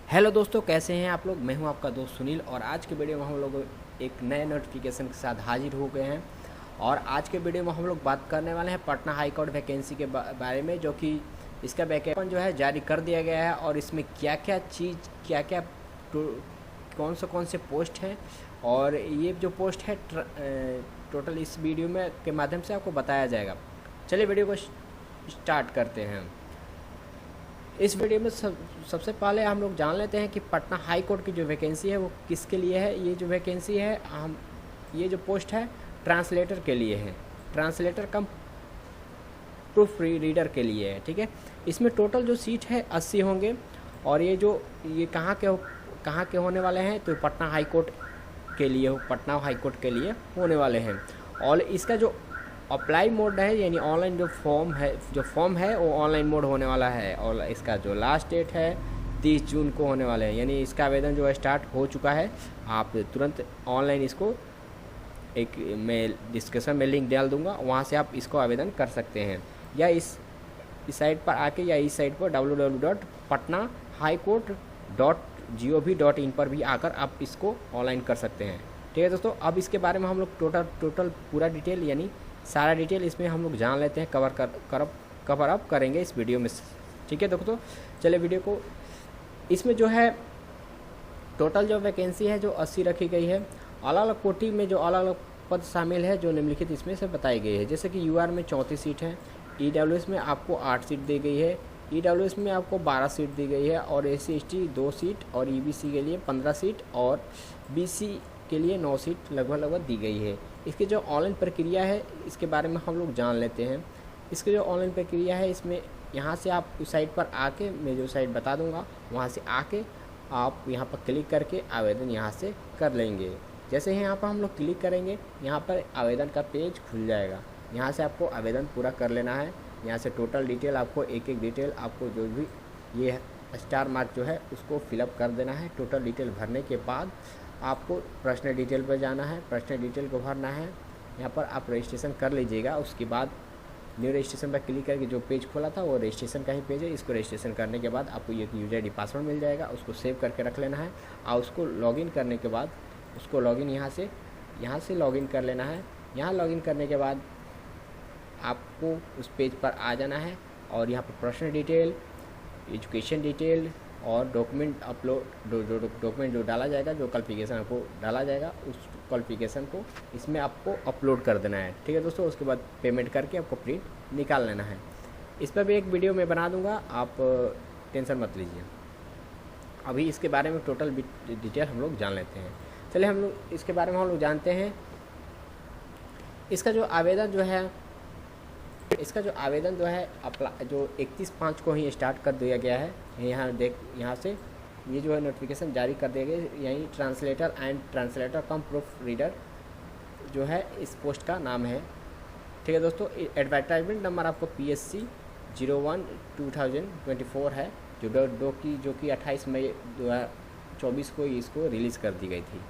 Hello दोस्तों, कैसे हैं आप लोग। मैं हूं आपका दोस्त सुनील और आज के वीडियो में हम लोग एक नए नोटिफिकेशन के साथ हाजिर हो गए हैं। और आज के वीडियो में हम लोग बात करने वाले हैं पटना हाई कोर्ट वैकेंसी के बारे में, जो कि इसका वैकेंसी जो है जारी कर दिया गया है और इसमें क्या क्या चीज़ कौन से पोस्ट हैं और ये जो पोस्ट है टोटल इस वीडियो में के माध्यम से आपको बताया जाएगा। चलिए वीडियो को स्टार्ट करते हैं। इस वीडियो में सबसे पहले हम लोग जान लेते हैं कि पटना हाई कोर्ट की जो वैकेंसी है वो किसके लिए है। ये जो वैकेंसी है ये जो पोस्ट है ट्रांसलेटर के लिए है, ट्रांसलेटर कम प्रूफ रीडर के लिए है। ठीक है, इसमें टोटल जो सीट है 80 होंगे और ये कहाँ के होने वाले हैं तो पटना हाई कोर्ट के लिए होने वाले हैं। और इसका जो अप्लाई मोड है यानी ऑनलाइन जो फॉर्म है वो ऑनलाइन मोड होने वाला है और इसका जो लास्ट डेट है 30 जून को होने वाले हैं। यानी इसका आवेदन जो है स्टार्ट हो चुका है। आप तुरंत ऑनलाइन इसको मैं डिस्क्रिप्शन में लिंक डाल दूंगा, वहाँ से आप इसको आवेदन कर सकते हैं या इस साइट पर आके या इस साइट पर www.patnahighcourt.gov.in पर भी आकर आप इसको ऑनलाइन कर सकते हैं। ठीक है दोस्तों, अब इसके बारे में हम लोग टोटल पूरा डिटेल यानी सारा डिटेल इसमें हम लोग जान लेते हैं, कवर अप करेंगे इस वीडियो में। ठीक है दोस्तों, चलिए वीडियो को। इसमें जो है टोटल जो वैकेंसी है जो 80 रखी गई है। अलग अलग कोटि में जो अलग अलग पद शामिल है जो निम्नलिखित इसमें से बताई गई है। जैसे कि यूआर में 34 सीट है, ईडब्ल्यूएस में आपको 8 सीट दी गई है, ईडब्ल्यूएस में आपको 12 सीट दी गई है और SC/ST 2 सीट और ईबीसी के लिए 15 सीट और बीसी के लिए 9 सीट लगभग दी गई है। इसकी जो ऑनलाइन प्रक्रिया है इसके बारे में हम लोग जान लेते हैं। इसकी जो ऑनलाइन प्रक्रिया है इसमें यहाँ से आप उस साइट पर आके, मैं जो साइट बता दूँगा वहाँ से आके आप यहाँ पर क्लिक करके आवेदन यहाँ से कर लेंगे। जैसे ही यहाँ पर हम लोग क्लिक करेंगे यहाँ पर आवेदन का पेज खुल जाएगा। यहाँ से आपको आवेदन पूरा कर लेना है। यहाँ से टोटल डिटेल आपको एक डिटेल आपको जो भी ये स्टार मार्क जो है उसको फिलअप कर देना है। टोटल डिटेल भरने के बाद आपको पर्सनल डिटेल पर जाना है, पर्सनल डिटेल को भरना है। यहाँ पर आप रजिस्ट्रेशन कर लीजिएगा। उसके बाद न्यू रजिस्ट्रेशन पर क्लिक करके जो पेज खोला था वो रजिस्ट्रेशन का ही पेज है। इसको रजिस्ट्रेशन करने के बाद आपको ये यूजर ID पासवर्ड मिल जाएगा, उसको सेव करके रख लेना है और उसको लॉगिन करने के बाद उसको लॉगिन यहाँ से लॉगिन कर लेना है। यहाँ लॉगिन करने के बाद आपको उस पेज पर आ जाना है और यहाँ पर पर्सनल डिटेल, एजुकेशन डिटेल और डॉक्यूमेंट अपलोड डॉक्यूमेंट जो डाला जाएगा, जो क्वालिफिकेशन आपको डाला जाएगा उस क्वालिफिकेशन को इसमें आपको अपलोड कर देना है। ठीक है दोस्तों, उसके बाद पेमेंट करके आपको प्रिंट निकाल लेना है। इस पर भी एक वीडियो मैं बना दूंगा, आप टेंशन मत लीजिए। अभी इसके बारे में टोटल डिटेल हम लोग जान लेते हैं। चलिए हम लोग इसके बारे में हम लोग जानते हैं। इसका जो आवेदन जो है जो 31/5 को ही स्टार्ट कर दिया गया है। यहाँ से ये जो है नोटिफिकेशन जारी कर दिया गया है। यही ट्रांसलेटर कम प्रूफ रीडर जो है इस पोस्ट का नाम है। ठीक है दोस्तों, एडवर्टाइजमेंट नंबर आपको PSC 01/2024 है जो कि 28 मई 2024 को इसको रिलीज़ कर दी गई थी।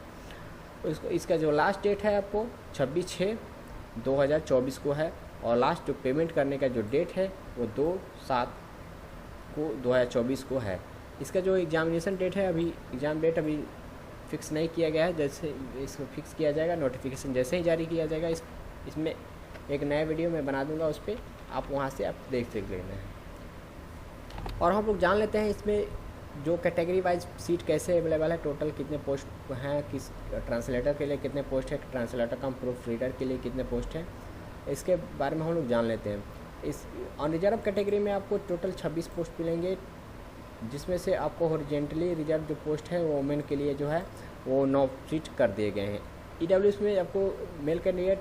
इसका जो लास्ट डेट है आपको 26/6/2024 को है और लास्ट जो पेमेंट करने का जो डेट है वो 2/7/2024 को है। इसका जो एग्जामिनेशन डेट है अभी एग्ज़ाम डेट अभी फिक्स नहीं किया गया है। जैसे इसको फिक्स किया जाएगा, नोटिफिकेशन जैसे ही जारी किया जाएगा इसमें एक नया वीडियो मैं बना दूंगा, उस पर आप वहाँ से आप देख लेना है। और हम लोग जान लेते हैं इसमें जो कैटेगरी वाइज सीट कैसे अवेलेबल है, टोटल कितने पोस्ट हैं, किस ट्रांसलेटर के लिए कितने पोस्ट है, ट्रांसलेटर कम प्रूफ रीडर के लिए कितने पोस्ट हैं, इसके बारे में हम लोग जान लेते हैं। इस अनरिजर्व कैटेगरी में आपको टोटल 26 पोस्ट मिलेंगे, जिसमें से आपको हॉरिजेंटली रिजर्व जो पोस्ट है वो वुमेन के लिए जो है वो 9 सीट कर दिए गए हैं। ईडब्ल्यूएस में आपको मेल कैंडिडेट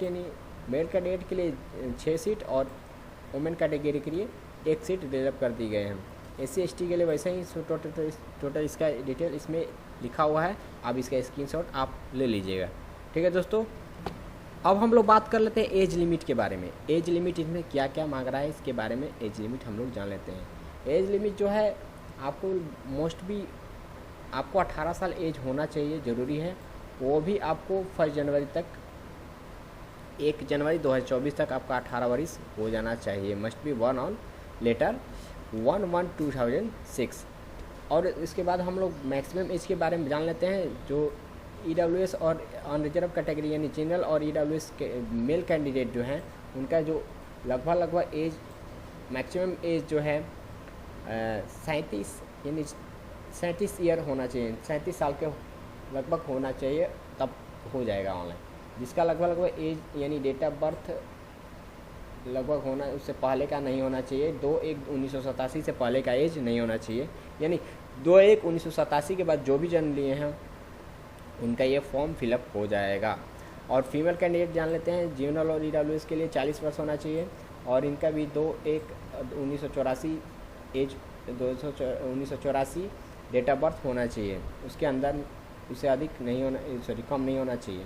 के लिए 6 सीट और वुमेन कैटेगरी के लिए 1 सीट रिजर्व कर दी गए हैं। SC/ST के लिए वैसे ही टोटल इसका डिटेल इसमें लिखा हुआ है, आप इसका स्क्रीनशॉट आप ले लीजिएगा। ठीक है दोस्तों, अब हम लोग बात कर लेते हैं एज लिमिट के बारे में। एज लिमिट इसमें क्या क्या मांग रहा है इसके बारे में एज लिमिट हम लोग जान लेते हैं। एज लिमिट जो है आपको आपको 18 साल एज होना चाहिए, ज़रूरी है। वो भी आपको 1 जनवरी 2024 तक आपका 18 वर्ष हो जाना चाहिए। Must be one on letter 1/1/2006 और इसके बाद हम लोग मैक्सिमम एज के बारे में जान लेते हैं। जो EWS और अनरिजर्व कैटेगरी यानी जनरल और EWS के मेल कैंडिडेट जो हैं उनका जो लगभग एज मैक्सिमम एज जो है 37 यानी 37 ईयर होना चाहिए, 37 साल के लगभग होना चाहिए, तब हो जाएगा ऑनलाइन। जिसका लगभग एज यानी डेट ऑफ बर्थ लगभग होना उससे पहले का नहीं होना चाहिए, 2/1/1987 से पहले का एज नहीं होना चाहिए, यानी 2/1/1987 के बाद जो भी जन्म लिए हैं उनका ये फॉर्म फिलअप हो जाएगा। और फीमेल कैंडिडेट जान लेते हैं। जनरल और EWS के लिए 40 वर्ष होना चाहिए और इनका भी 2/1/1984 एज 1984 डेट ऑफ बर्थ होना चाहिए, उसके अंदर उससे अधिक नहीं होना, कम नहीं होना चाहिए।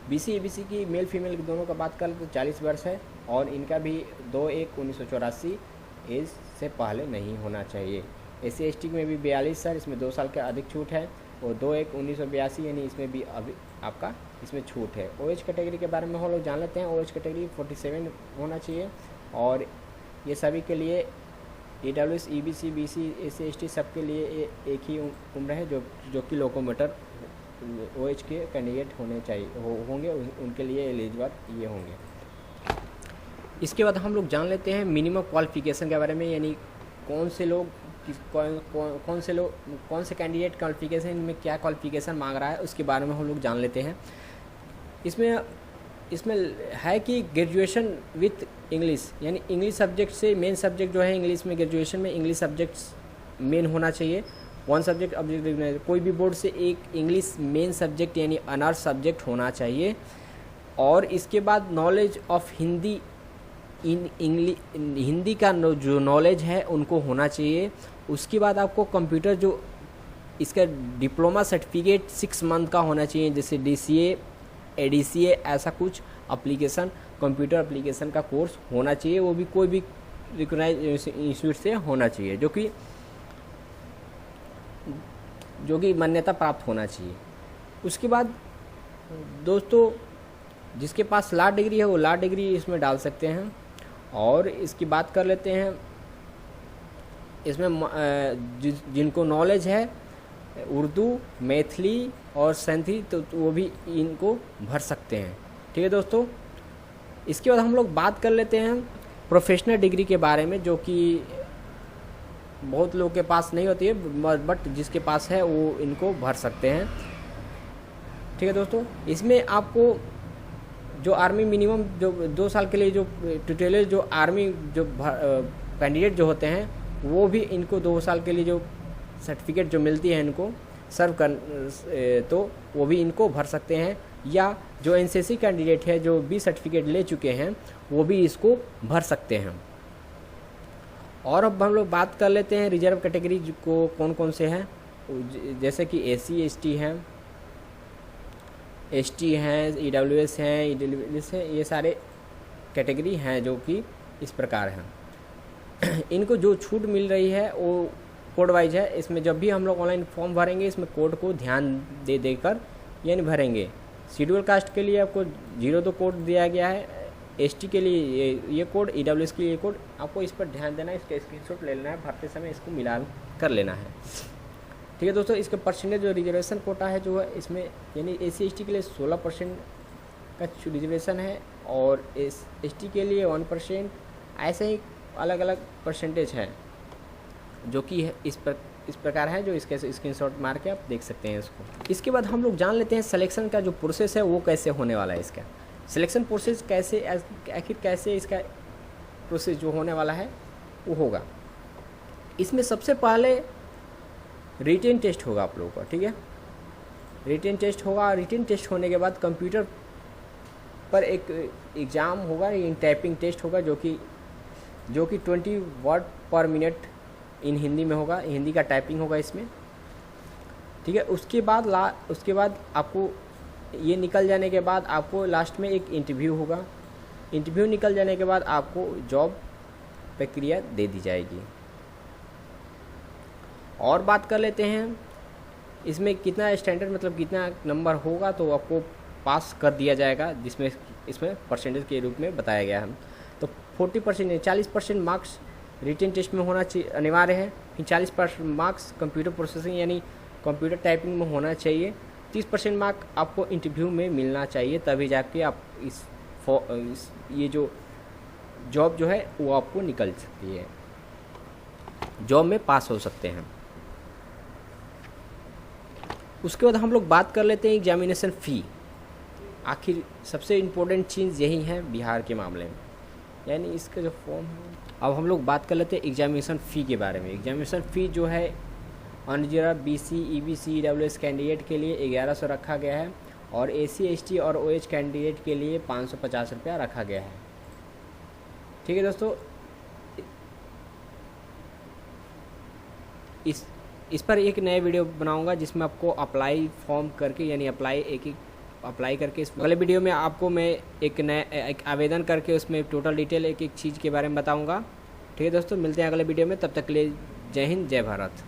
BC EBC की मेल फीमेल दोनों का बात कर तो 40 वर्ष है और इनका भी 2/1/1984 एज से पहले नहीं होना चाहिए। SC ST में भी 42 सर, इसमें 2 साल का अधिक छूट है। और 2/1/1982 यानी इसमें भी अभी आपका इसमें छूट है। OH कैटेगरी के बारे में हम लोग जान लेते हैं। OH कैटेगरी 47 होना चाहिए और ये सभी के लिए EWS EBC BC SC ST सबके लिए एक ही उम्र है जो कि लोकोमोटर OH के कैंडिडेट होने चाहिए होंगे, उनके लिए एलिजिबल ये होंगे। इसके बाद हम लोग जान लेते हैं मिनिमम क्वालिफिकेशन के बारे में, यानी कौन से लोग कौन से कैंडिडेट क्वालिफिकेशन में क्या क्वालिफिकेशन मांग रहा है उसके बारे में हम लोग जान लेते हैं। इसमें है कि ग्रेजुएशन विथ इंग्लिश, यानी इंग्लिश सब्जेक्ट से मेन सब्जेक्ट जो है इंग्लिश में, ग्रेजुएशन में इंग्लिश सब्जेक्ट्स मेन होना चाहिए। 1 सब्जेक्ट ऑब्जेक्ट कोई भी बोर्ड से एक इंग्लिश मेन सब्जेक्ट यानी अनर्स सब्जेक्ट होना चाहिए। और इसके बाद नॉलेज ऑफ हिंदी हिंदी का जो नॉलेज है उनको होना चाहिए। उसके बाद आपको कंप्यूटर जो इसका डिप्लोमा सर्टिफिकेट 6 मंथ का होना चाहिए, जैसे DCA ADCA ऐसा कुछ एप्लीकेशन कंप्यूटर एप्लीकेशन का कोर्स होना चाहिए। वो भी कोई भी रिकॉग्नाइज्ड इंस्टीट्यूट से होना चाहिए जो कि मान्यता प्राप्त होना चाहिए। उसके बाद दोस्तों जिसके पास लॉ डिग्री है वो लॉ डिग्री इसमें डाल सकते हैं। और इसकी बात कर लेते हैं, इसमें जिनको नॉलेज है उर्दू, मैथिली और सैंथली तो वो भी इनको भर सकते हैं। ठीक है दोस्तों। इसके बाद हम लोग बात कर लेते हैं प्रोफेशनल डिग्री के बारे में, जो कि बहुत लोगों के पास नहीं होती है, बट जिसके पास है वो इनको भर सकते हैं। ठीक है दोस्तों। इसमें आपको जो आर्मी मिनिमम जो 2 साल के लिए जो ट्यूटोरियल जो आर्मी जो कैंडिडेट जो होते हैं वो भी इनको 2 साल के लिए जो सर्टिफिकेट जो मिलती है इनको सर्व कर तो वो भी इनको भर सकते हैं। या जो NCC कैंडिडेट है जो भी सर्टिफिकेट ले चुके हैं वो भी इसको भर सकते हैं। और अब हम लोग बात कर लेते हैं रिजर्व कैटेगरी को कौन कौन से हैं, जैसे कि SC ST हैं, ST हैं, EWS हैं, EWS हैं, ये सारे कैटेगरी हैं जो कि इस प्रकार हैं। इनको जो छूट मिल रही है वो कोड वाइज है। इसमें जब भी हम लोग ऑनलाइन फॉर्म भरेंगे इसमें कोड को ध्यान देकर यानी भरेंगे। शेड्यूल कास्ट के लिए आपको 02 कोड दिया गया है, ST के लिए ये कोड, EWS के लिए ये कोड, आपको इस पर ध्यान देना है, इसका स्क्रीनशॉट ले लेना है, भरते समय इसको मिलान कर लेना है। ठीक है दोस्तों। इसके परसेंटेज जो रिजर्वेशन कोटा है जो है इसमें यानी SC ST के लिए 16% का रिजर्वेशन है और ST के लिए 1%, ऐसे ही अलग अलग परसेंटेज है जो कि इस प्रकार है, जो इसके स्क्रीनशॉट मार के आप देख सकते हैं इसको। इसके बाद हम लोग जान लेते हैं सिलेक्शन का जो प्रोसेस है वो कैसे होने वाला है। इसका सिलेक्शन प्रोसेस कैसे, आखिर कैसे इसका प्रोसेस जो होने वाला है वो होगा। इसमें सबसे पहले रिटेन टेस्ट होगा आप लोगों का। ठीक है, रिटेन टेस्ट होगा। रिटेन टेस्ट होने के बाद कंप्यूटर पर एक एग्ज़ाम होगा, ये टाइपिंग टेस्ट होगा जो कि 20 वर्ड पर मिनट इन हिंदी में होगा, हिंदी का टाइपिंग होगा इसमें। ठीक है। उसके बाद आपको ये निकल जाने के बाद आपको लास्ट में एक इंटरव्यू होगा। इंटरव्यू निकल जाने के बाद आपको जॉब प्रक्रिया दे दी जाएगी। और बात कर लेते हैं इसमें कितना स्टैंडर्ड मतलब कितना नंबर होगा तो आपको पास कर दिया जाएगा, जिसमें इसमें परसेंटेज के रूप में बताया गया है। तो 40% 40% मार्क्स रिटन टेस्ट में होना चाहिए, अनिवार्य है। फिर 40% मार्क्स कंप्यूटर प्रोसेसिंग यानी कंप्यूटर टाइपिंग में होना चाहिए। 30% मार्क आपको इंटरव्यू में मिलना चाहिए, तभी जाके आप ये जो जॉब जो है वो आपको निकल सकती है, जॉब में पास हो सकते हैं। उसके बाद हम लोग बात कर लेते हैं एग्जामिनेशन फ़ी। आखिर सबसे इम्पोर्टेंट चीज़ यही है बिहार के मामले में, यानी इसका जो फॉर्म है। अब हम लोग बात कर लेते हैं एग्जामिनेशन फ़ी के बारे में। एग्जामिनेशन फ़ी जो है unreserve BC EBC EWS candidate के लिए 1100 रखा गया है, और SC ST और OH कैंडिडेट के लिए 550 रुपया रखा गया है। ठीक है दोस्तों, इस पर एक नया वीडियो बनाऊंगा जिसमें आपको अप्लाई फॉर्म करके यानी अप्लाई करके इस अगले वीडियो में आपको मैं एक आवेदन करके उसमें टोटल डिटेल एक चीज़ के बारे में बताऊंगा। ठीक है दोस्तों, मिलते हैं अगले वीडियो में, तब तक के लिए जय हिंद जय भारत।